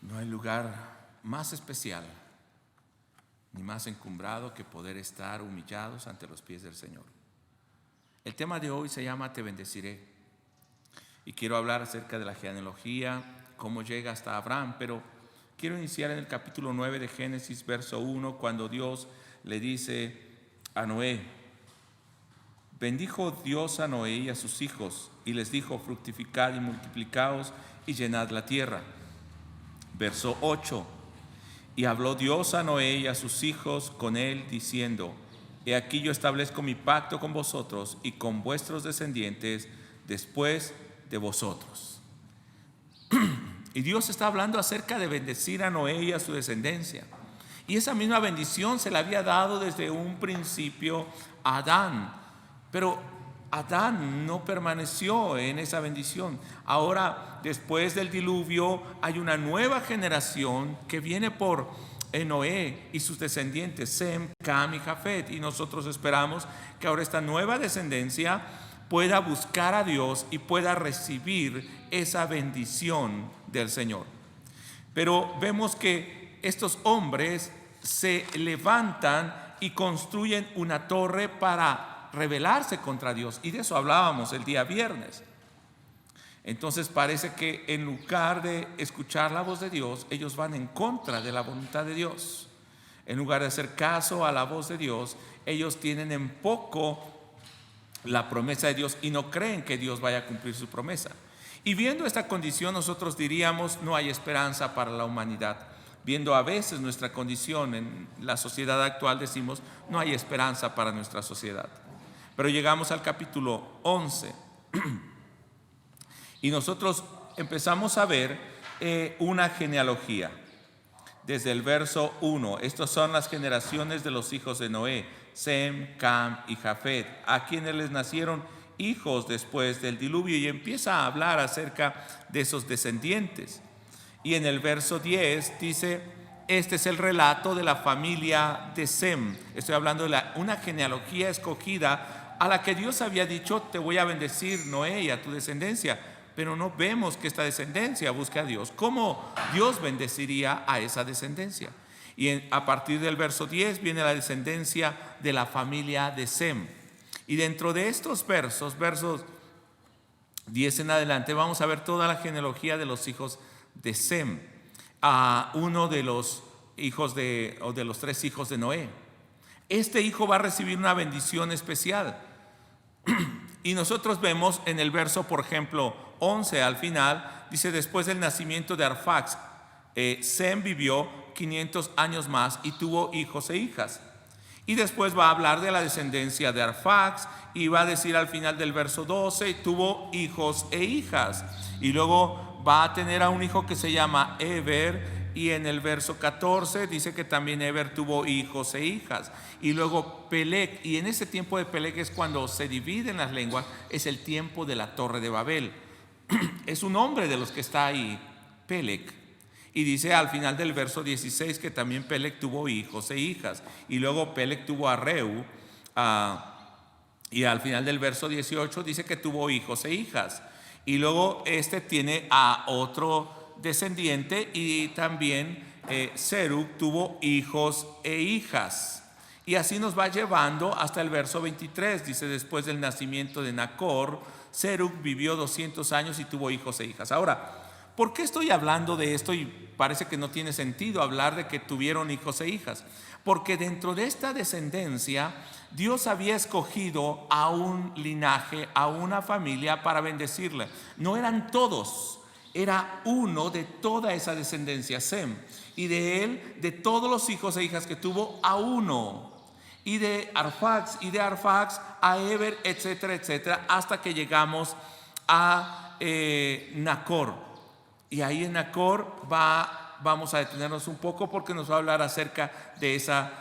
No hay lugar más especial ni más encumbrado que poder estar humillados ante los pies del Señor. El tema de hoy se llama Te bendeciré. Y quiero hablar acerca de la genealogía, cómo llega hasta Abraham, pero quiero iniciar en el capítulo 9 de Génesis, verso 1, cuando Dios le dice a Noé: bendijo Dios a Noé y a sus hijos, y les dijo: fructificad y multiplicaos y llenad la tierra. Verso 8: y habló Dios a Noé y a sus hijos con él, diciendo: he aquí yo establezco mi pacto con vosotros y con vuestros descendientes después de vosotros. Y Dios está hablando acerca de bendecir a Noé y a su descendencia. Y esa misma bendición se le había dado desde un principio a Adán. Pero Adán no permaneció en esa bendición. Ahora, después del diluvio, hay una nueva generación que viene por Noé y sus descendientes, Sem, Cam y Jafet. Y nosotros esperamos que ahora esta nueva descendencia pueda buscar a Dios y pueda recibir esa bendición del Señor. Pero vemos que estos hombres se levantan y construyen una torre para rebelarse contra Dios, y de eso hablábamos el día viernes. Entonces parece que en lugar de escuchar la voz de Dios, ellos van en contra de la voluntad de Dios. En lugar de hacer caso a la voz de Dios, ellos tienen en poco la promesa de Dios y no creen que Dios vaya a cumplir su promesa. Y viendo esta condición, nosotros diríamos: no hay esperanza para la humanidad. Viendo a veces nuestra condición en la sociedad actual, decimos: no hay esperanza para nuestra sociedad. Pero llegamos al capítulo 11 y nosotros empezamos a ver una genealogía. Desde el verso 1, estas son las generaciones de los hijos de Noé: Sem, Cam y Jafet, a quienes les nacieron hijos después del diluvio, y empieza a hablar acerca de esos descendientes. Y en el verso 10 dice: este es el relato de la familia de Sem. Estoy hablando de una genealogía escogida a la que Dios había dicho: te voy a bendecir, Noé, y a tu descendencia. Pero no vemos que esta descendencia busque a Dios. ¿Cómo Dios bendeciría a esa descendencia? Y a partir del verso 10 viene la descendencia de la familia de Sem. Y dentro de estos versos 10 en adelante, vamos a ver toda la genealogía de los hijos de Sem, a uno de los hijos de los tres hijos de Noé. Este hijo va a recibir una bendición especial. Y nosotros vemos en el verso, por ejemplo, 11 al final, dice: después del nacimiento de Arfax, Sem vivió 500 años más y tuvo hijos e hijas. Y después va a hablar de la descendencia de Arfax y va a decir al final del verso 12: tuvo hijos e hijas. Y luego va a tener a un hijo que se llama Eber, y en el verso 14 dice que también Eber tuvo hijos e hijas. Y luego Peleg, y en ese tiempo de Peleg es cuando se dividen las lenguas, es el tiempo de la Torre de Babel. Es un hombre de los que está ahí, Peleg. Y dice al final del verso 16 que también Peleg tuvo hijos e hijas. Y luego Peleg tuvo a Reu, y al final del verso 18 dice que tuvo hijos e hijas. Y luego tiene a otro descendiente, y también Serug tuvo hijos e hijas. Y así nos va llevando hasta el verso 23. Dice: después del nacimiento de Nacor, Serug vivió 200 años y tuvo hijos e hijas. Ahora, ¿por qué estoy hablando de esto? Y parece que no tiene sentido hablar de que tuvieron hijos e hijas. Porque dentro de esta descendencia, Dios había escogido a un linaje, a una familia para bendecirle. No eran todos, era uno de toda esa descendencia, Sem. Y de él, de todos los hijos e hijas que tuvo, a uno. Y de Arfax a Eber, etcétera, etcétera, hasta que llegamos a Nacor. Y ahí en Nacor vamos a detenernos un poco, porque nos va a hablar acerca de esa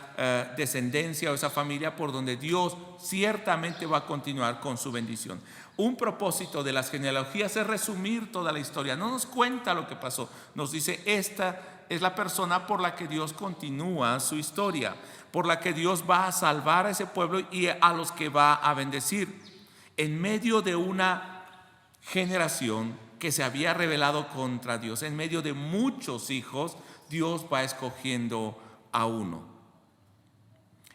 descendencia o esa familia por donde Dios ciertamente va a continuar con su bendición. Un propósito de las genealogías es resumir toda la historia. No nos cuenta lo que pasó, nos dice: esta es la persona por la que Dios continúa su historia, por la que Dios va a salvar a ese pueblo y a los que va a bendecir. En medio de una generación que se había rebelado contra Dios. En medio de muchos hijos, Dios va escogiendo a uno.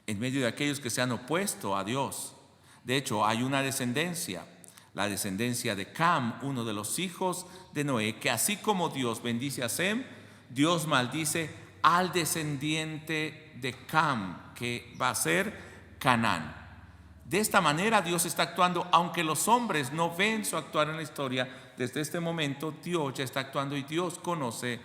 En medio de aquellos que se han opuesto a Dios. De hecho, hay una descendencia, la descendencia de Cam, uno de los hijos de Noé, que así como Dios bendice a Sem, Dios maldice al descendiente de Cam, que va a ser Canaán. De esta manera Dios está actuando, aunque los hombres no ven su actuar en la historia. Desde este momento Dios ya está actuando y Dios conoce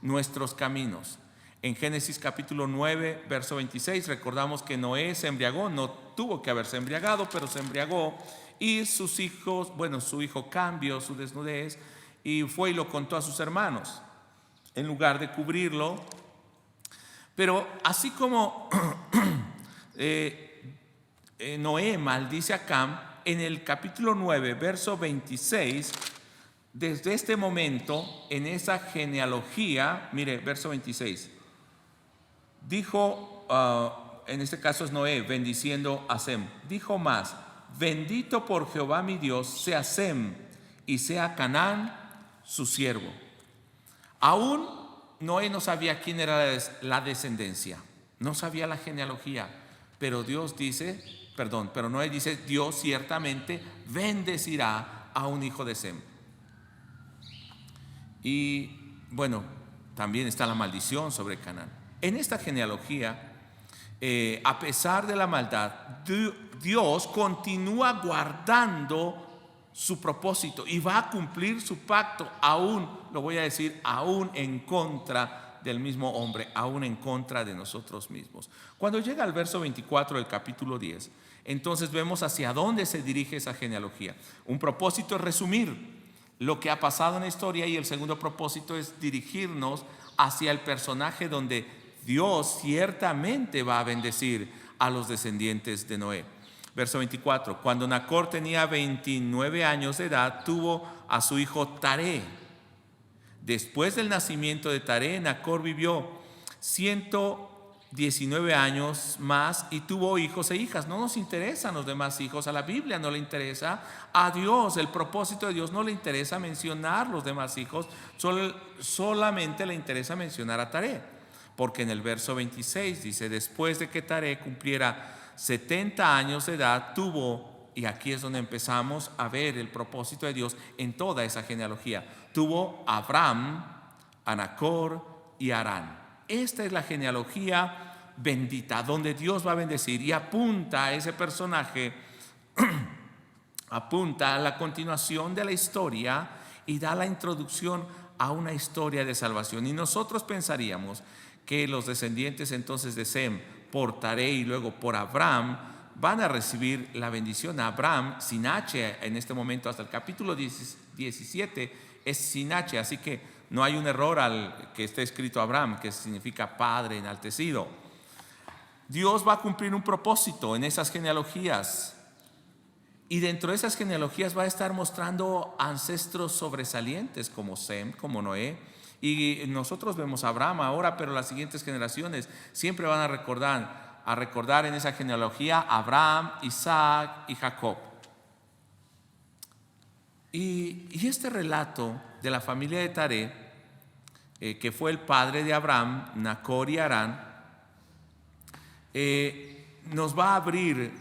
nuestros caminos. En Génesis capítulo 9, verso 26, recordamos que Noé se embriagó, no tuvo que haberse embriagado, pero se embriagó, y sus hijos, su hijo cambió su desnudez y fue y lo contó a sus hermanos, en lugar de cubrirlo. Pero así como Noé maldice a Cam, en el capítulo 9, verso 26, desde este momento, en esa genealogía, mire, verso 26, dijo, en este caso es Noé, bendiciendo a Sem, dijo más: bendito por Jehová mi Dios sea Sem y sea Canaán su siervo. Aún Noé no sabía quién era la descendencia, no sabía la genealogía, pero Noé dice: Dios ciertamente bendecirá a un hijo de Sem. Y también está la maldición sobre Canaán. En esta genealogía, a pesar de la maldad, Dios continúa guardando su propósito y va a cumplir su pacto, aún en contra del mismo hombre, aún en contra de nosotros mismos. Cuando llega al verso 24 del capítulo 10, entonces vemos hacia dónde se dirige esa genealogía. Un propósito es resumir lo que ha pasado en la historia, y el segundo propósito es dirigirnos hacia el personaje donde Dios ciertamente va a bendecir a los descendientes de Noé. Verso 24: cuando Nacor tenía 29 años de edad, tuvo a su hijo Taré. Después del nacimiento de Taré, Nacor vivió 119 años más y tuvo hijos e hijas. No nos interesan los demás hijos, a la Biblia no le interesa, a Dios, el propósito de Dios no le interesa mencionar los demás hijos, solamente le interesa mencionar a Taré, porque en el verso 26 dice: después de que Taré cumpliera 70 años de edad, tuvo, y aquí es donde empezamos a ver el propósito de Dios en toda esa genealogía, tuvo a Abraham, a Nacor y a Harán. Esta es la genealogía bendita, donde Dios va a bendecir, y apunta a ese personaje, apunta a la continuación de la historia y da la introducción a una historia de salvación. Y nosotros pensaríamos que los descendientes entonces de Sem, por Taré y luego por Abraham, van a recibir la bendición. Abraham, sin H en este momento, hasta el capítulo 17 es sin H, así que no hay un error al que esté escrito Abraham, que significa padre enaltecido. Dios va a cumplir un propósito en esas genealogías, y dentro de esas genealogías va a estar mostrando ancestros sobresalientes como Sem, como Noé. Y nosotros vemos a Abraham ahora, pero las siguientes generaciones siempre van a recordar en esa genealogía a Abraham, Isaac y Jacob. Y este relato de la familia de Taré, que fue el padre de Abraham, Nacor y Harán, nos va a abrir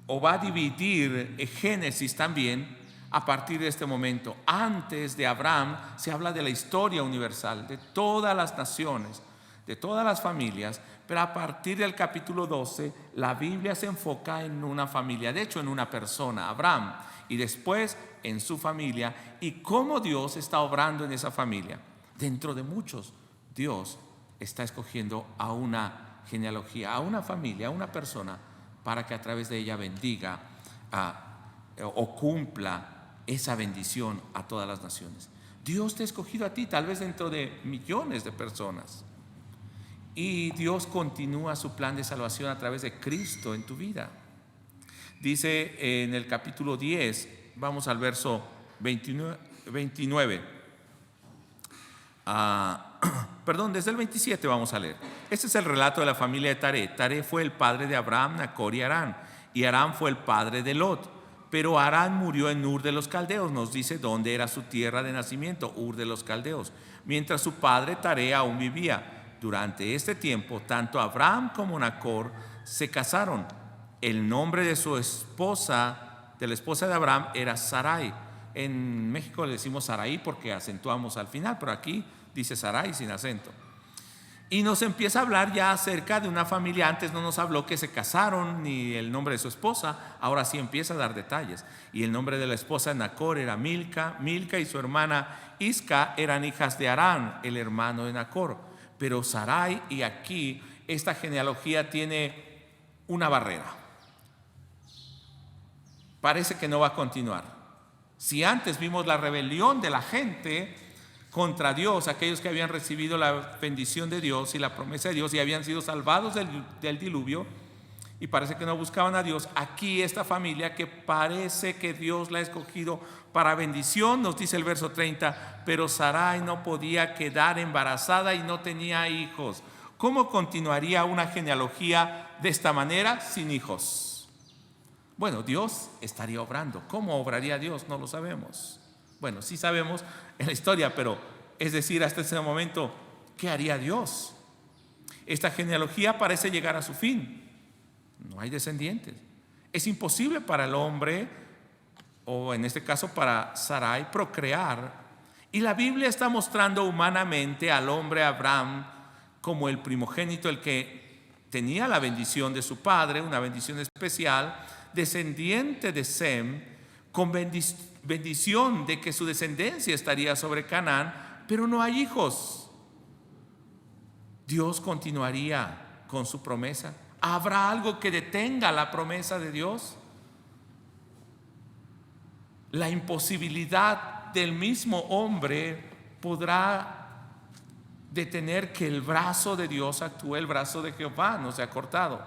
o va a dividir Génesis también. A partir de este momento, antes de Abraham, se habla de la historia universal, de todas las naciones, de todas las familias, pero a partir del capítulo 12, la Biblia se enfoca en una familia, de hecho en una persona, Abraham, y después en su familia, y cómo Dios está obrando en esa familia. Dentro de muchos, Dios está escogiendo a una genealogía, a una familia, a una persona, para que a través de ella bendiga o cumpla esa bendición a todas las naciones. Dios te ha escogido a ti, tal vez dentro de millones de personas, y Dios continúa su plan de salvación a través de Cristo en tu vida. Dice en el capítulo 10, vamos al verso 29, desde el 27 vamos a leer. Este es el relato de la familia de Taré. Taré fue el padre de Abraham, Nacor y Harán, y Harán fue el padre de Lot. Pero Harán murió en Ur de los Caldeos. Nos dice dónde era su tierra de nacimiento, Ur de los Caldeos, mientras su padre Taré aún vivía. Durante este tiempo, tanto Abraham como Nacor se casaron. El nombre de su esposa, de la esposa de Abraham, era Sarai. En México le decimos Sarai porque acentuamos al final, pero aquí dice Sarai sin acento. Y nos empieza a hablar ya acerca de una familia. Antes no nos habló que se casaron ni el nombre de su esposa. Ahora sí empieza a dar detalles. Y el nombre de la esposa de Nacor era Milca. Milca y su hermana Isca eran hijas de Harán, el hermano de Nacor. Pero Sarai, y aquí esta genealogía tiene una barrera. Parece que no va a continuar. Si antes vimos la rebelión de la gente contra Dios, aquellos que habían recibido la bendición de Dios y la promesa de Dios y habían sido salvados del diluvio, y parece que no buscaban a Dios, aquí esta familia que parece que Dios la ha escogido para bendición, nos dice el verso 30, pero Sarai no podía quedar embarazada y no tenía hijos. ¿Cómo continuaría una genealogía de esta manera sin hijos? Bueno, Dios estaría obrando. ¿Cómo obraría Dios? No lo sabemos. Bueno, sí sabemos en la historia, pero es decir, hasta ese momento, ¿qué haría Dios? Esta genealogía parece llegar a su fin. No hay descendientes. Es imposible para el hombre, o en este caso para Sarai, procrear. Y la Biblia está mostrando humanamente al hombre Abraham como el primogénito, el que tenía la bendición de su padre, una bendición especial, descendiente de Sem, con bendición de que su descendencia estaría sobre Canaán, pero no hay hijos. Dios continuaría con su promesa. ¿Habrá algo que detenga la promesa de Dios? La imposibilidad del mismo hombre podrá detener que el brazo de Dios actúe. El brazo de Jehová no se ha cortado.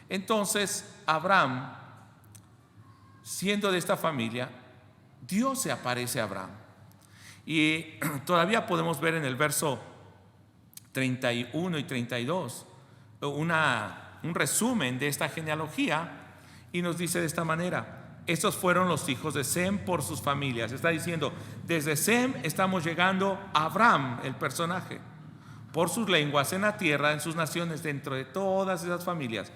Entonces Abraham, siendo de esta familia, Dios se aparece a Abraham. Y todavía podemos ver en el verso 31 y 32 un resumen de esta genealogía, y nos dice de esta manera: estos fueron los hijos de Sem por sus familias. Está diciendo, desde Sem estamos llegando a Abraham, el personaje, por sus lenguas, en la tierra, en sus naciones, dentro de todas esas familias.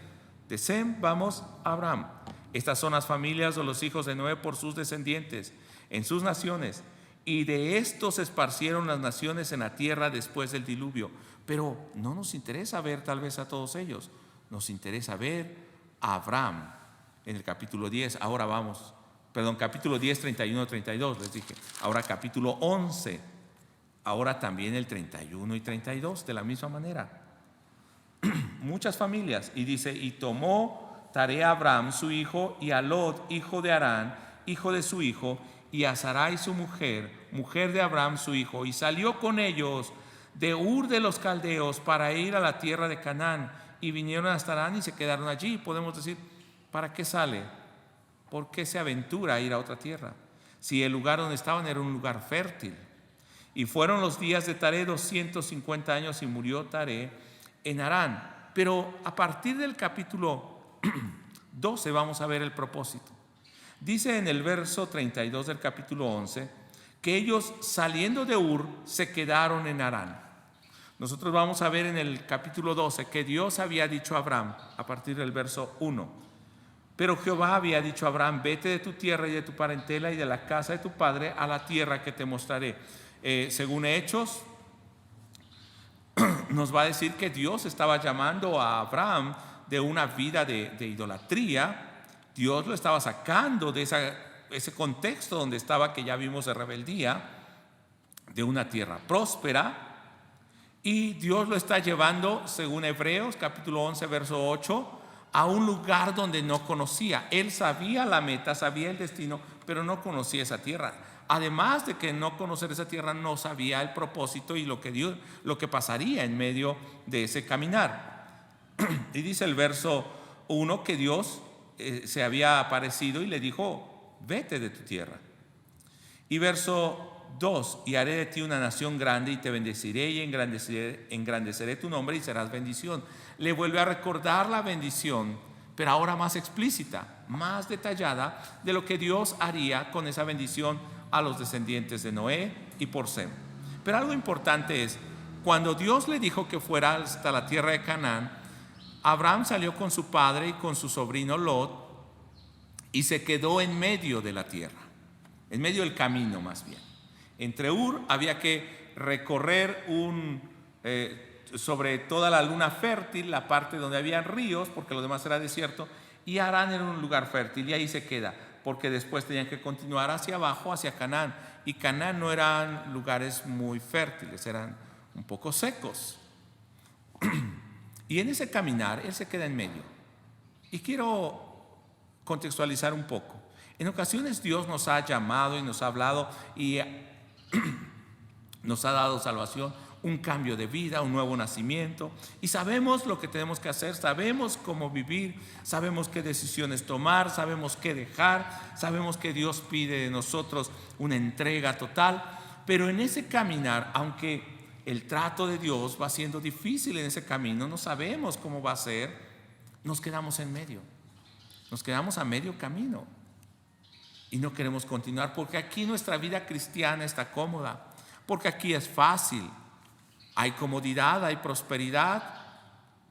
De Sem vamos a Abraham. Estas son las familias o los hijos de Noé por sus descendientes, en sus naciones. Y de estos se esparcieron las naciones en la tierra después del diluvio. Pero no nos interesa ver tal vez a todos ellos. Nos interesa ver a Abraham en el capítulo 10. Ahora vamos, capítulo 10, 31, 32, les dije. Ahora capítulo 11. Ahora también el 31 y 32, de la misma manera. Muchas familias. Y dice, y tomó Taré a Abraham su hijo, y a Lot, hijo de Harán, hijo de su hijo, y a Sarai su mujer, mujer de Abraham su hijo, y salió con ellos de Ur de los Caldeos para ir a la tierra de Canaán, y vinieron hasta Harán y se quedaron allí. Podemos decir, ¿para qué sale? ¿Por qué se aventura a ir a otra tierra? Si el lugar donde estaban era un lugar fértil. Y fueron los días de Taré 250 años, y murió Taré en Harán. Pero a partir del capítulo 12 vamos a ver el propósito. Dice en el verso 32 del capítulo 11 que ellos, saliendo de Ur, se quedaron en Harán. Nosotros vamos a ver en el capítulo 12 que Dios había dicho a Abraham, a partir del verso 1: pero Jehová había dicho a Abraham, vete de tu tierra y de tu parentela y de la casa de tu padre a la tierra que te mostraré. Según Hechos, nos va a decir que Dios estaba llamando a Abraham de una vida de idolatría. Dios lo estaba sacando de ese contexto donde estaba, que ya vimos, de rebeldía, de una tierra próspera, y Dios lo está llevando, según Hebreos capítulo 11 verso 8, a un lugar donde no conocía. Él sabía la meta, sabía el destino, pero no conocía esa tierra. Además de que no conocer esa tierra, no sabía el propósito y lo que pasaría en medio de ese caminar. Y dice el verso 1 que Dios se había aparecido y le dijo, vete de tu tierra. Y verso 2, y haré de ti una nación grande, y te bendeciré y engrandeceré tu nombre, y serás bendición. Le vuelve a recordar la bendición pero ahora más explícita, más detallada de lo que Dios haría con esa bendición a los descendientes de Noé y por Sem. Pero algo importante es, cuando Dios le dijo que fuera hasta la tierra de Canaán, Abraham salió con su padre y con su sobrino Lot y se quedó en medio de la tierra, en medio del camino más bien. Entre Ur había que recorrer sobre toda la luna fértil, la parte donde había ríos, porque lo demás era desierto, y Harán era un lugar fértil, y ahí se queda, porque después tenían que continuar hacia abajo, hacia Canaán, y Canaán no eran lugares muy fértiles, eran un poco secos. Y en ese caminar, él se queda en medio. Y quiero contextualizar un poco. En ocasiones Dios nos ha llamado y nos ha hablado y nos ha dado salvación, un cambio de vida, un nuevo nacimiento, y sabemos lo que tenemos que hacer, sabemos cómo vivir, sabemos qué decisiones tomar, sabemos qué dejar, sabemos que Dios pide de nosotros una entrega total, pero en ese caminar, aunque el trato de Dios va siendo difícil en ese camino, no sabemos cómo va a ser, nos quedamos en medio, nos quedamos a medio camino y no queremos continuar porque aquí nuestra vida cristiana está cómoda, porque aquí es fácil, hay comodidad, hay prosperidad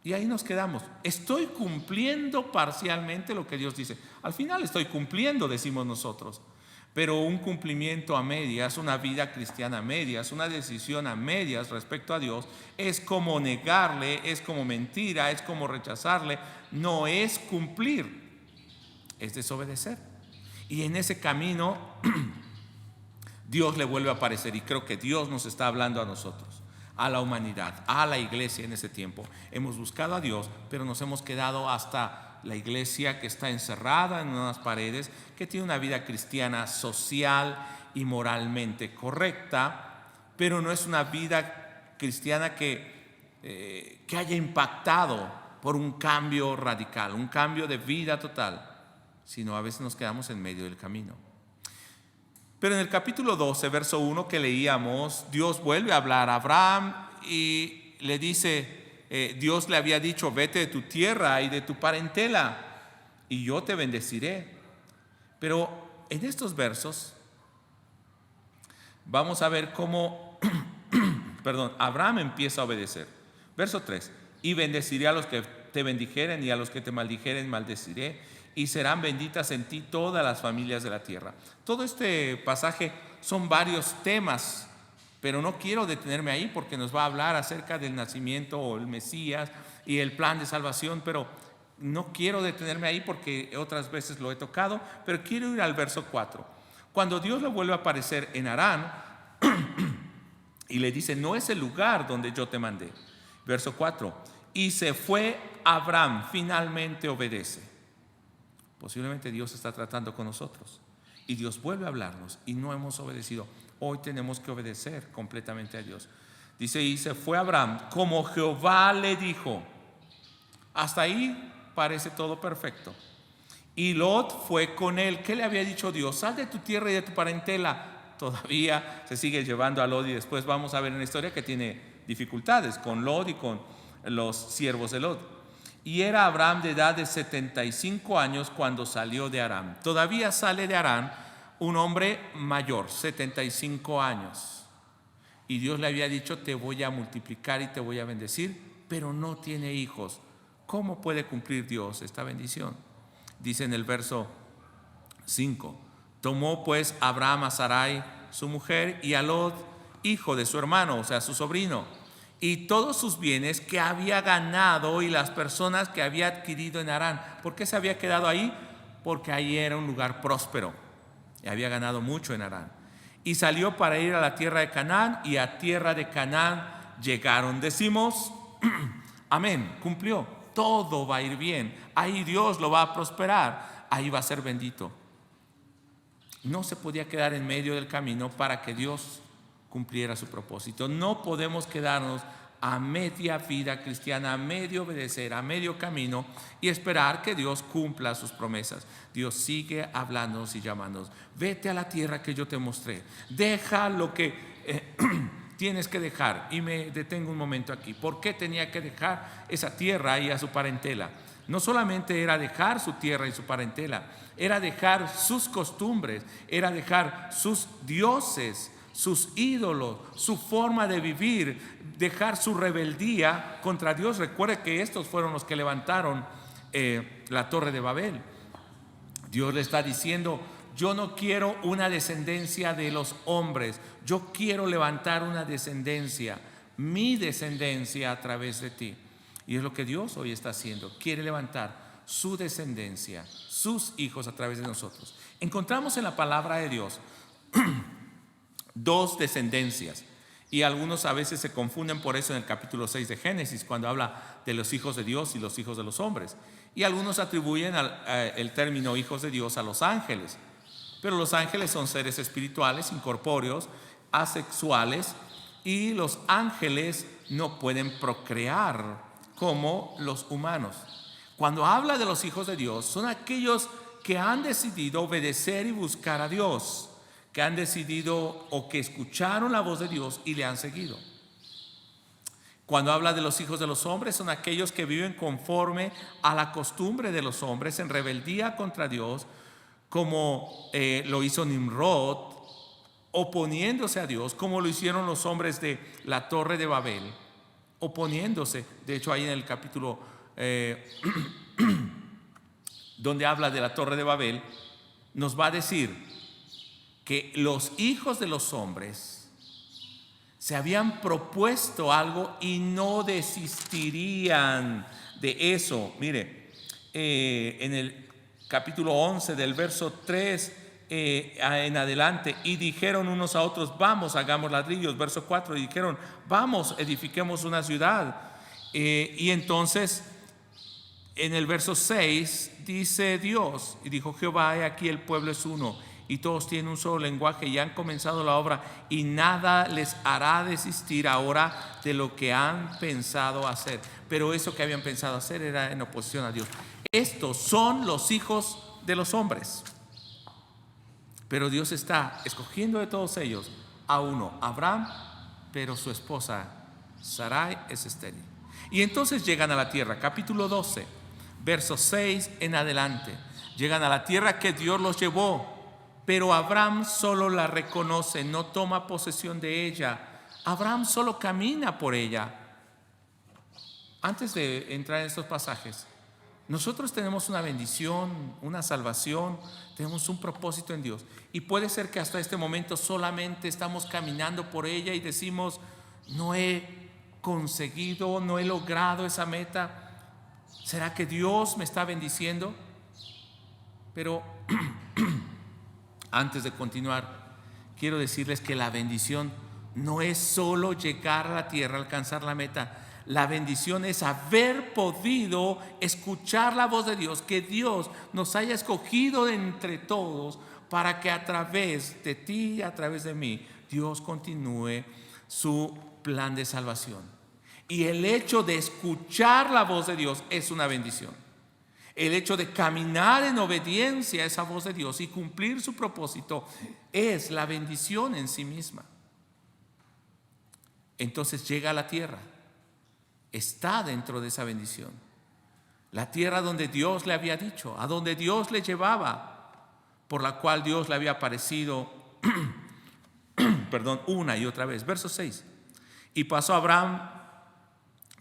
y ahí nos quedamos. Estoy cumpliendo parcialmente lo que Dios dice. Al final estoy cumpliendo, decimos nosotros, pero un cumplimiento a medias, una vida cristiana a medias, una decisión a medias respecto a Dios es como negarle, es como mentira, es como rechazarle, no es cumplir, es desobedecer. Y en ese camino Dios le vuelve a aparecer, y creo que Dios nos está hablando a nosotros, a la humanidad, a la iglesia en ese tiempo. Hemos buscado a Dios, pero nos hemos quedado hasta la iglesia que está encerrada en unas paredes, que tiene una vida cristiana social y moralmente correcta, pero no es una vida cristiana que haya impactado por un cambio radical, un cambio de vida total, sino a veces nos quedamos en medio del camino. Pero en el capítulo 12, verso 1 que leíamos, Dios vuelve a hablar a Abraham y le dice, Dios le había dicho, vete de tu tierra y de tu parentela y yo te bendeciré. Pero en estos versos vamos a ver cómo Abraham empieza a obedecer. Verso 3, y bendeciré a los que te bendijeren y a los que te maldijeren maldeciré, y serán benditas en ti todas las familias de la tierra. Todo este pasaje son varios temas, pero no quiero detenerme ahí porque nos va a hablar acerca del nacimiento o el Mesías y el plan de salvación, pero no quiero detenerme ahí porque otras veces lo he tocado, pero quiero ir al verso 4. Cuando Dios le vuelve a aparecer en Harán y le dice, no es el lugar donde yo te mandé. Verso 4, y se fue Abraham, finalmente obedece. Posiblemente Dios está tratando con nosotros y Dios vuelve a hablarnos y no hemos obedecido. Hoy tenemos que obedecer completamente a Dios. Dice, y se fue Abraham como Jehová le dijo. Hasta ahí parece todo perfecto. Y Lot fue con él. ¿Qué le había dicho Dios? Sal de tu tierra y de tu parentela. Todavía se sigue llevando a Lot y después vamos a ver en la historia que tiene dificultades con Lot y con los siervos de Lot. Y era Abraham de edad de 75 años cuando salió de Harán. Todavía sale de Harán un hombre mayor, 75 años. Y Dios le había dicho, te voy a multiplicar y te voy a bendecir, pero no tiene hijos. ¿Cómo puede cumplir Dios esta bendición? Dice en el verso 5, tomó pues Abraham a Sarai, su mujer, y a Lot, hijo de su hermano, o sea, su sobrino, y todos sus bienes que había ganado y las personas que había adquirido en Harán. ¿Por qué se había quedado ahí? Porque ahí era un lugar próspero y había ganado mucho en Harán. Y salió para ir a la tierra de Canaán, y a tierra de Canaán llegaron. Decimos, amén, cumplió. Todo va a ir bien. Ahí Dios lo va a prosperar. Ahí va a ser bendito. No se podía quedar en medio del camino para que Dios cumpliera su propósito. No podemos quedarnos a media vida cristiana, a medio obedecer, a medio camino y esperar que Dios cumpla sus promesas. Dios sigue hablándonos y llamándonos. Vete a la tierra que yo te mostré. Deja lo que tienes que dejar. Y me detengo un momento aquí. ¿Por qué tenía que dejar esa tierra y a su parentela? no solamente era dejar su tierra y su parentela, era dejar sus costumbres, era dejar sus dioses, sus ídolos, su forma de vivir, dejar su rebeldía contra Dios. Recuerde que estos fueron los que levantaron la Torre de Babel. Dios le está diciendo: yo no quiero una descendencia de los hombres, yo quiero levantar una descendencia, mi descendencia a través de ti. Y es lo que Dios hoy está haciendo, quiere levantar su descendencia, sus hijos a través de nosotros. Encontramos en la palabra de Dios dos descendencias, y algunos a veces se confunden por eso en el capítulo 6 de Génesis, cuando habla de los hijos de Dios y los hijos de los hombres, y algunos atribuyen el término hijos de Dios a los ángeles. Pero los ángeles son seres espirituales, incorpóreos, asexuales, y los ángeles no pueden procrear como los humanos. Cuando habla de los hijos de Dios, son aquellos que han decidido obedecer y buscar a Dios, que han decidido o que escucharon la voz de Dios y le han seguido. Cuando habla de los hijos de los hombres, son aquellos que viven conforme a la costumbre de los hombres, en rebeldía contra Dios, como lo hizo Nimrod, oponiéndose a Dios, como lo hicieron los hombres de la Torre de Babel, oponiéndose. De hecho, ahí en el capítulo donde habla de la Torre de Babel, nos va a decir que los hijos de los hombres se habían propuesto algo y no desistirían de eso. Mire, en el capítulo 11 del verso 3 en adelante: y dijeron unos a otros: vamos, hagamos ladrillos. Verso 4: y dijeron: vamos, edifiquemos una ciudad. Y entonces en el verso 6 dice Dios: y dijo Jehová, he aquí el pueblo es uno, y todos tienen un solo lenguaje, y han comenzado la obra, y nada les hará desistir ahora de lo que han pensado hacer. Pero eso que habían pensado hacer era en oposición a Dios. Estos son los hijos de los hombres, pero Dios está escogiendo de todos ellos a uno, Abraham, pero su esposa Sarai es estéril. Y entonces llegan a la tierra, capítulo 12, verso 6 en adelante. Llegan a la tierra que Dios los llevó, pero Abraham solo la reconoce, no toma posesión de ella. Abraham solo camina por ella. Antes de entrar en estos pasajes, nosotros tenemos una bendición, una salvación, tenemos un propósito en Dios, y puede ser que hasta este momento solamente estamos caminando por ella y decimos: no he conseguido, no he logrado esa meta. ¿Será que Dios me está bendiciendo? Pero antes de continuar, quiero decirles que la bendición no es solo llegar a la tierra, alcanzar la meta. La bendición es haber podido escuchar la voz de Dios, que Dios nos haya escogido de entre todos para que a través de ti y a través de mí Dios continúe su plan de salvación. Y el hecho de escuchar la voz de Dios es una bendición. El hecho de caminar en obediencia a esa voz de Dios y cumplir su propósito es la bendición en sí misma. Entonces llega a la tierra, está dentro de esa bendición. La tierra donde Dios le había dicho, a donde Dios le llevaba, por la cual Dios le había aparecido una y otra vez. Verso 6: y pasó Abraham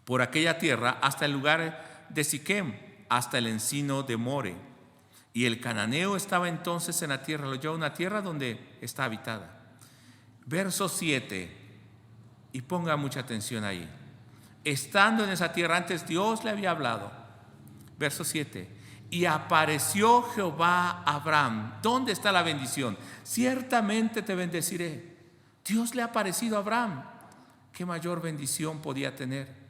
por aquella tierra hasta el lugar de Siquem, hasta el encino de More. Y el cananeo estaba entonces en la tierra, lo lleva a una tierra donde está habitada. Verso 7, y ponga mucha atención ahí. Estando en esa tierra, antes Dios le había hablado. Verso 7: y apareció Jehová a Abraham. ¿Dónde está la bendición? Ciertamente te bendeciré. Dios le ha aparecido a Abraham. ¿Qué mayor bendición podía tener?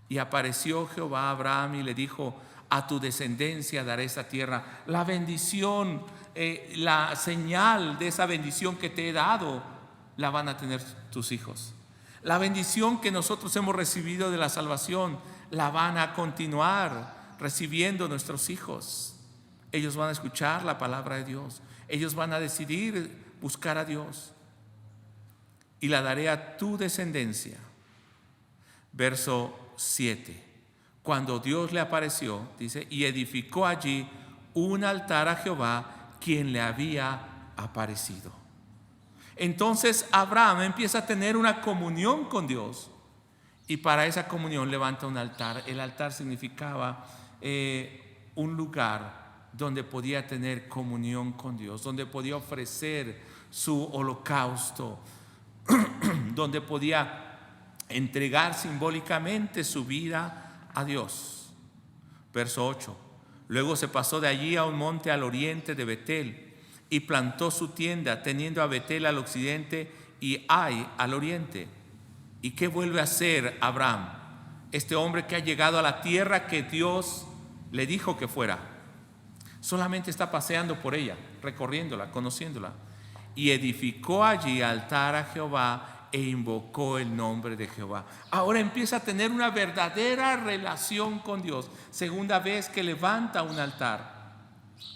Y apareció Jehová a Abraham y le dijo: a tu descendencia daré esta tierra. La bendición, la señal de esa bendición que te he dado, la van a tener tus hijos. La bendición que nosotros hemos recibido de la salvación, la van a continuar recibiendo nuestros hijos. Ellos van a escuchar la palabra de Dios. Ellos van a decidir buscar a Dios. Y la daré a tu descendencia. Verso 7: cuando Dios le apareció, dice, y edificó allí un altar a Jehová, quien le había aparecido. Entonces Abraham empieza a tener una comunión con Dios, y para esa comunión levanta un altar. El altar significaba un lugar donde podía tener comunión con Dios, donde podía ofrecer su holocausto, donde podía entregar simbólicamente su vida a Dios. Verso 8. Luego se pasó de allí a un monte al oriente de Betel y plantó su tienda, teniendo a Betel al occidente y Ai al oriente. ¿Y qué vuelve a hacer Abraham? Este hombre que ha llegado a la tierra que Dios le dijo que fuera. Solamente está paseando por ella, recorriéndola, conociéndola. Y edificó allí altar a Jehová e invocó el nombre de Jehová. Ahora empieza a tener una verdadera relación con Dios. Segunda vez que levanta un altar.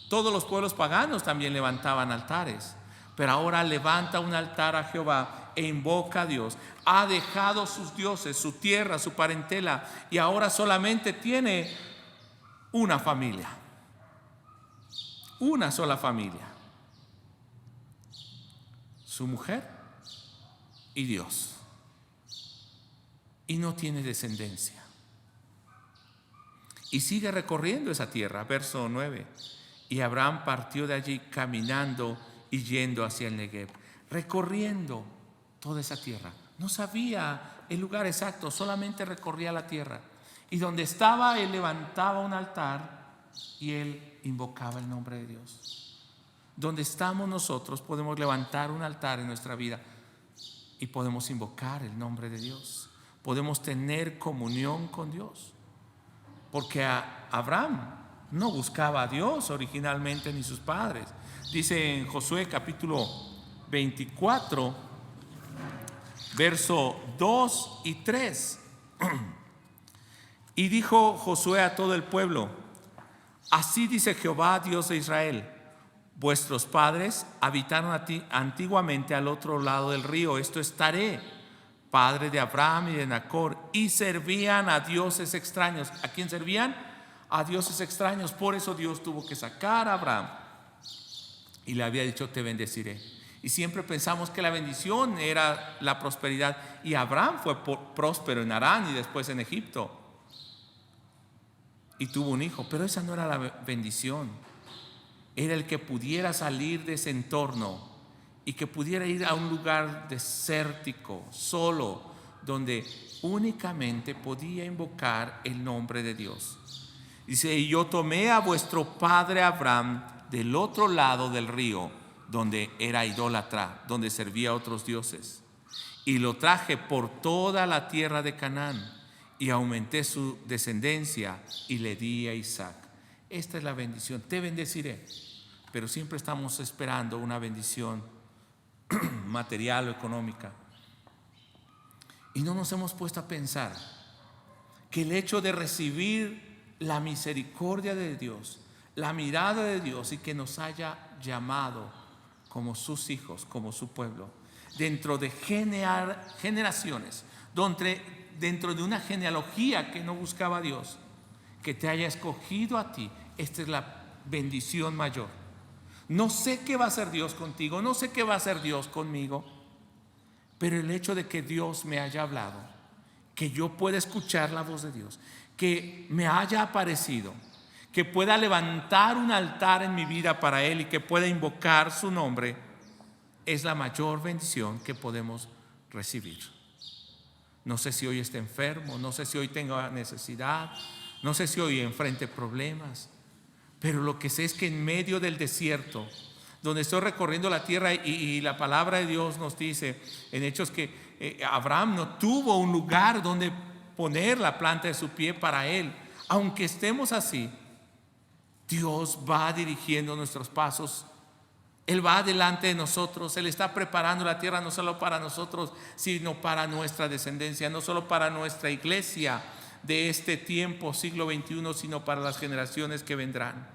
Todos los pueblos paganos también levantaban altares, pero ahora levanta un altar a Jehová e invoca a Dios. Ha dejado sus dioses, su tierra, su parentela, y ahora solamente tiene una familia, una sola familia: su mujer y Dios, y no tiene descendencia. Y sigue recorriendo esa tierra. Verso 9. Y Abraham partió de allí caminando y yendo hacia el Negev, recorriendo toda esa tierra. No sabía el lugar exacto, solamente recorría la tierra. Y donde estaba, él levantaba un altar y él invocaba el nombre de Dios. Donde estamos nosotros podemos levantar un altar en nuestra vida y podemos invocar el nombre de Dios. Podemos tener comunión con Dios. Porque Abraham no buscaba a Dios originalmente, ni sus padres. Dice en Josué capítulo 24, verso 2 y 3. Y dijo Josué a todo el pueblo: así dice Jehová, Dios de Israel: vuestros padres habitaron antiguamente al otro lado del río, esto es Taré, padre de Abraham y de Nacor, y servían a dioses extraños. ¿A quién servían? A dioses extraños. Por eso Dios tuvo que sacar a Abraham y le había dicho: te bendeciré. Y siempre pensamos que la bendición era la prosperidad, y Abraham fue próspero en Harán y después en Egipto, y tuvo un hijo, pero esa no era la bendición. Era el que pudiera salir de ese entorno y que pudiera ir a un lugar desértico, solo, donde únicamente podía invocar el nombre de Dios. Dice: y yo tomé a vuestro padre Abraham del otro lado del río, donde era idólatra, donde servía a otros dioses, y lo traje por toda la tierra de Canaán, y aumenté su descendencia y le di a Isaac. Esta es la bendición: te bendeciré. Pero siempre estamos esperando una bendición material o económica, y no nos hemos puesto a pensar que el hecho de recibir la misericordia de Dios, la mirada de Dios, y que nos haya llamado como sus hijos, como su pueblo, dentro de generaciones, dentro de una genealogía que no buscaba a Dios, que te haya escogido a ti, esta es la bendición mayor. No sé qué va a hacer Dios contigo, no sé qué va a hacer Dios conmigo, pero el hecho de que Dios me haya hablado, que yo pueda escuchar la voz de Dios, que me haya aparecido, que pueda levantar un altar en mi vida para Él y que pueda invocar su nombre, es la mayor bendición que podemos recibir. No sé si hoy está enfermo, no sé si hoy tenga necesidad, no sé si hoy enfrente problemas, pero lo que sé es que en medio del desierto, donde estoy recorriendo la tierra, y la palabra de Dios nos dice en Hechos que Abraham no tuvo un lugar donde poner la planta de su pie para él. Aunque estemos así, Dios va dirigiendo nuestros pasos. Él va delante de nosotros. Él está preparando la tierra no solo para nosotros, sino para nuestra descendencia, no solo para nuestra iglesia de este tiempo, siglo XXI, sino para las generaciones que vendrán.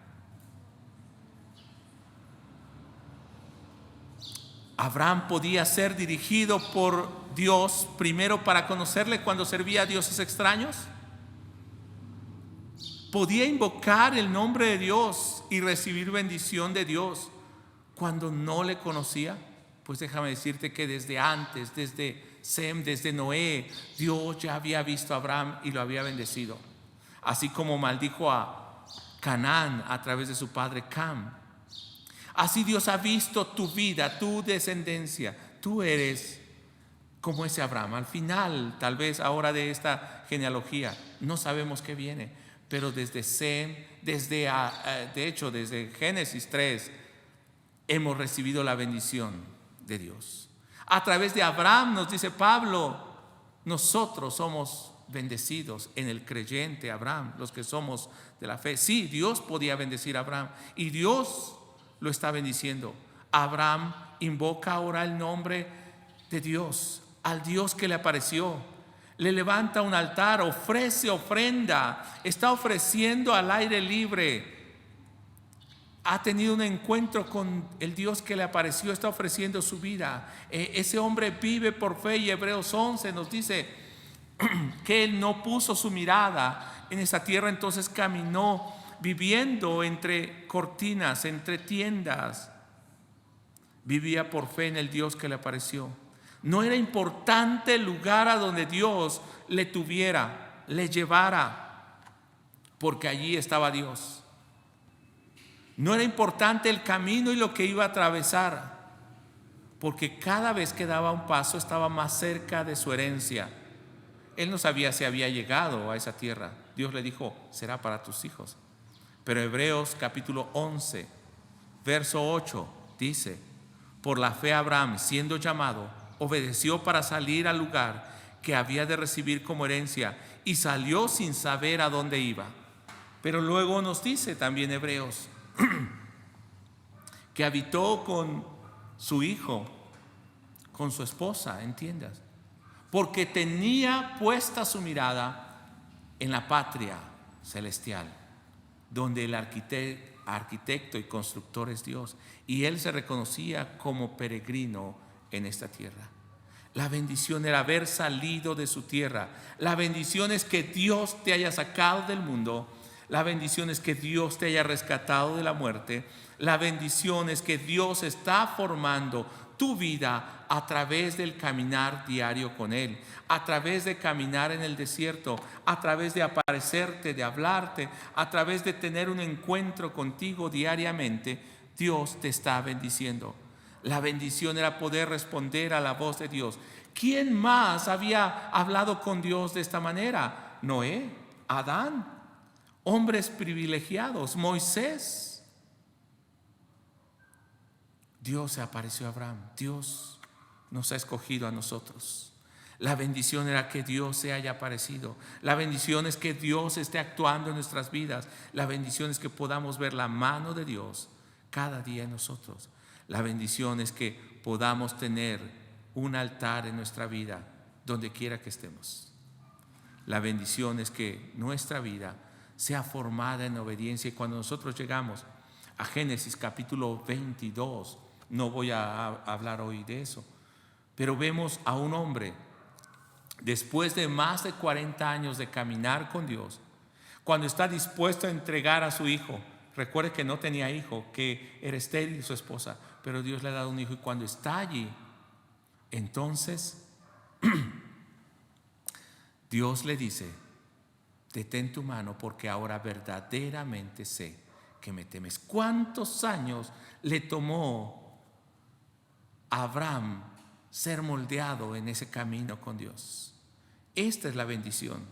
Abraham podía ser dirigido por Dios primero para conocerle cuando servía a dioses extraños, podía invocar el nombre de Dios y recibir bendición de Dios cuando no le conocía? Pues déjame decirte que desde antes, desde Sem, desde Noé, Dios ya había visto a Abraham y lo había bendecido. Así como maldijo a Canaán a través de su padre Cam. Así Dios ha visto tu vida, tu descendencia. Tú eres como ese Abraham. Al final, tal vez ahora de esta genealogía, no sabemos qué viene, pero desde Sem, de hecho desde Génesis 3, hemos recibido la bendición de Dios. A través de Abraham, nos dice Pablo, nosotros somos bendecidos en el creyente Abraham, los que somos de la fe. Sí, Dios podía bendecir a Abraham y Dios lo está bendiciendo. Abraham invoca ahora el nombre de Dios, al Dios que le apareció. Le levanta un altar, ofrece ofrenda, está ofreciendo al aire libre. Ha tenido un encuentro con el Dios que le apareció, está ofreciendo su vida. Ese hombre vive por fe y Hebreos 11 nos dice que él no puso su mirada en esa tierra, entonces caminó viviendo entre cortinas, entre tiendas. Vivía por fe en el Dios que le apareció. No era importante el lugar a donde Dios le tuviera, le llevara, porque allí estaba Dios. No era importante el camino y lo que iba a atravesar, porque cada vez que daba un paso estaba más cerca de su herencia. Él no sabía si había llegado a esa tierra. Dios le dijo, será para tus hijos. Pero Hebreos capítulo 11, verso 8 dice, por la fe Abraham, siendo llamado, obedeció para salir al lugar que había de recibir como herencia y salió sin saber a dónde iba. Pero luego nos dice también Hebreos que habitó con su hijo, con su esposa, ¿entiendas? Porque tenía puesta su mirada en la patria celestial, donde el arquitecto y constructor es Dios, y él se reconocía como peregrino en esta tierra. La bendición era haber salido de su tierra. La bendición es que Dios te haya sacado del mundo. La bendición es que Dios te haya rescatado de la muerte. La bendición es que Dios está formando tu vida a través del caminar diario con Él, a través de caminar en el desierto, a través de aparecerte, de hablarte, a través de tener un encuentro contigo diariamente. Dios te está bendiciendo. La bendición era poder responder a la voz de Dios. ¿Quién más había hablado con Dios de esta manera? Noé, Adán, hombres privilegiados, Moisés. Dios se apareció a Abraham. Dios nos ha escogido a nosotros. La bendición era que Dios se haya aparecido. La bendición es que Dios esté actuando en nuestras vidas. La bendición es que podamos ver la mano de Dios cada día en nosotros. La bendición es que podamos tener un altar en nuestra vida donde quiera que estemos. La bendición es que nuestra vida sea formada en obediencia. Y cuando nosotros llegamos a Génesis capítulo 22, no voy a hablar hoy de eso, pero vemos a un hombre después de más de 40 años de caminar con Dios, cuando está dispuesto a entregar a su hijo. Recuerde que no tenía hijo, que era estéril su esposa, pero Dios le ha dado un hijo, y cuando está allí, entonces Dios le dice, detén tu mano porque ahora verdaderamente sé que me temes. ¿Cuántos años le tomó a Abraham ser moldeado en ese camino con Dios? Esta es la bendición.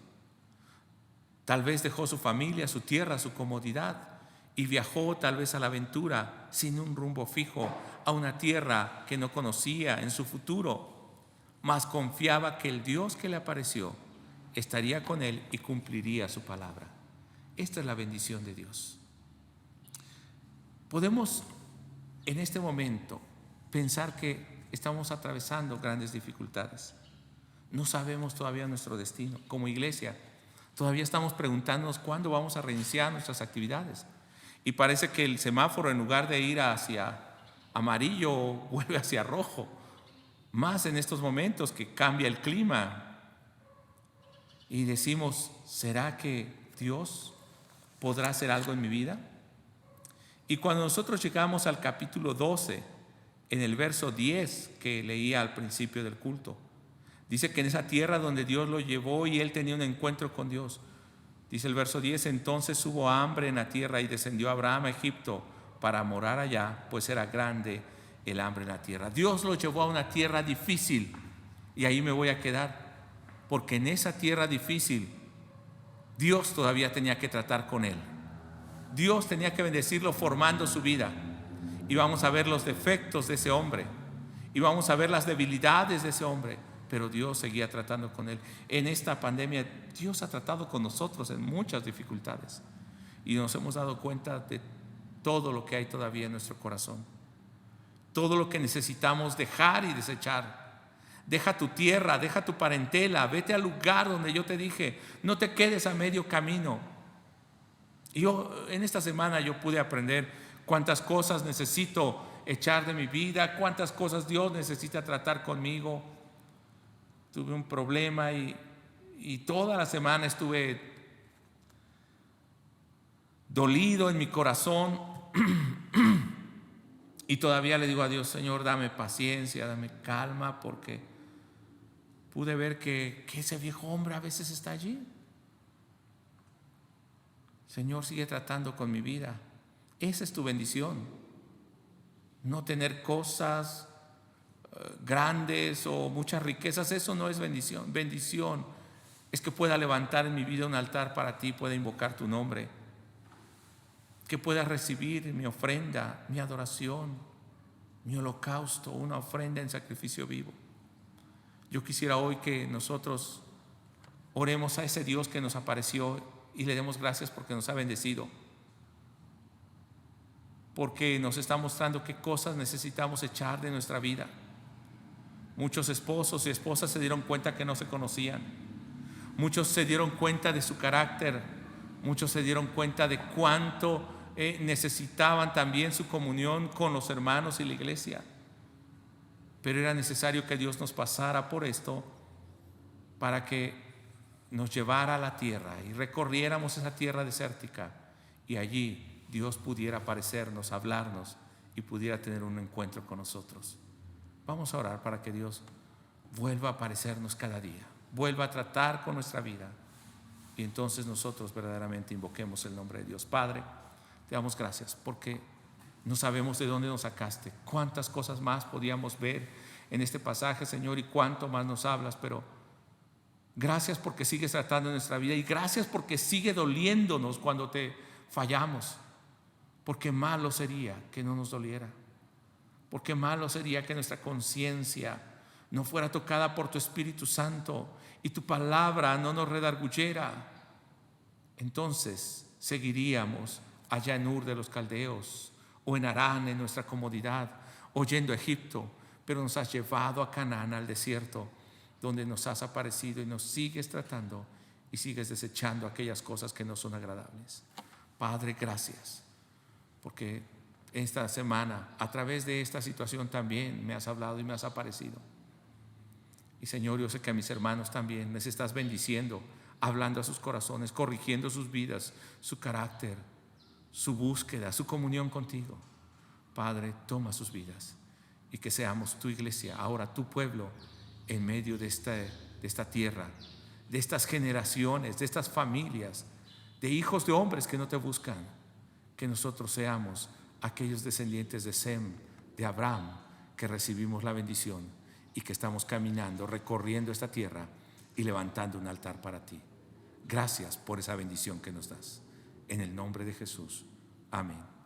Tal vez dejó su familia, su tierra, su comodidad, y viajó tal vez a la aventura sin un rumbo fijo, a una tierra que no conocía en su futuro, mas confiaba que el Dios que le apareció estaría con él y cumpliría su palabra. Esta es la bendición de Dios. Podemos en este momento pensar que estamos atravesando grandes dificultades. No sabemos todavía nuestro destino. Como iglesia, todavía estamos preguntándonos cuándo vamos a reiniciar nuestras actividades. Y parece que el semáforo, en lugar de ir hacia amarillo, vuelve hacia rojo. Más en estos momentos que cambia el clima. Y decimos, ¿será que Dios podrá hacer algo en mi vida? Y cuando nosotros llegamos al capítulo 12, en el verso 10 que leía al principio del culto, dice que en esa tierra donde Dios lo llevó y él tenía un encuentro con Dios, dice el verso 10, entonces hubo hambre en la tierra y descendió Abraham a Egipto para morar allá, pues era grande el hambre en la tierra. Dios lo llevó a una tierra difícil y ahí me voy a quedar, porque en esa tierra difícil Dios todavía tenía que tratar con él. Dios tenía que bendecirlo formando su vida. Y vamos a ver los defectos de ese hombre, y vamos a ver las debilidades de ese hombre, pero Dios seguía tratando con él. En esta pandemia Dios ha tratado con nosotros en muchas dificultades y nos hemos dado cuenta de todo lo que hay todavía en nuestro corazón, todo lo que necesitamos dejar y desechar. Deja tu tierra, deja tu parentela, vete al lugar donde yo te dije, no te quedes a medio camino. Y yo en esta semana yo pude aprender cuántas cosas necesito echar de mi vida, cuántas cosas Dios necesita tratar conmigo. Tuve un problema y toda la semana estuve dolido en mi corazón y todavía le digo a Dios, Señor, dame paciencia, dame calma, porque pude ver que ese viejo hombre a veces está allí. Señor, sigue tratando con mi vida. Esa es tu bendición. No tener cosas grandes o muchas riquezas, eso no es bendición. Bendición es que pueda levantar en mi vida un altar para ti, pueda invocar tu nombre, que pueda recibir mi ofrenda, mi adoración, mi holocausto, una ofrenda en sacrificio vivo. Yo quisiera hoy que nosotros oremos a ese Dios que nos apareció y le demos gracias porque nos ha bendecido, porque nos está mostrando qué cosas necesitamos echar de nuestra vida. Muchos esposos y esposas se dieron cuenta que no se conocían. Muchos se dieron cuenta de su carácter. Muchos se dieron cuenta de cuánto necesitaban también su comunión con los hermanos y la iglesia. Pero era necesario que Dios nos pasara por esto para que nos llevara a la tierra y recorriéramos esa tierra desértica y allí Dios pudiera aparecernos, hablarnos y pudiera tener un encuentro con nosotros. Vamos a orar para que Dios vuelva a aparecernos cada día, vuelva a tratar con nuestra vida y entonces nosotros verdaderamente invoquemos el nombre de Dios. Padre, te damos gracias porque no sabemos de dónde nos sacaste, cuántas cosas más podíamos ver en este pasaje, Señor, y cuánto más nos hablas, pero gracias porque sigues tratando en nuestra vida y gracias porque sigue doliéndonos cuando te fallamos, porque malo sería que no nos doliera, porque malo sería que nuestra conciencia no fuera tocada por tu Espíritu Santo y tu palabra no nos redarguyera. Entonces seguiríamos allá en Ur de los Caldeos o en Harán en nuestra comodidad, o yendo a Egipto, pero nos has llevado a Canaán, al desierto, donde nos has aparecido y nos sigues tratando y sigues desechando aquellas cosas que no son agradables. Padre, gracias, porque esta semana, a través de esta situación también me has hablado y me has aparecido. Y Señor, yo sé que a mis hermanos también les estás bendiciendo, hablando a sus corazones, corrigiendo sus vidas, su carácter, su búsqueda, su comunión contigo. Padre, toma sus vidas y que seamos tu iglesia, ahora tu pueblo, en medio de esta tierra, de estas generaciones, de estas familias, de hijos de hombres que no te buscan. Que nosotros seamos aquellos descendientes de Sem, de Abraham, que recibimos la bendición y que estamos caminando, recorriendo esta tierra y levantando un altar para ti. Gracias por esa bendición que nos das. En el nombre de Jesús. Amén.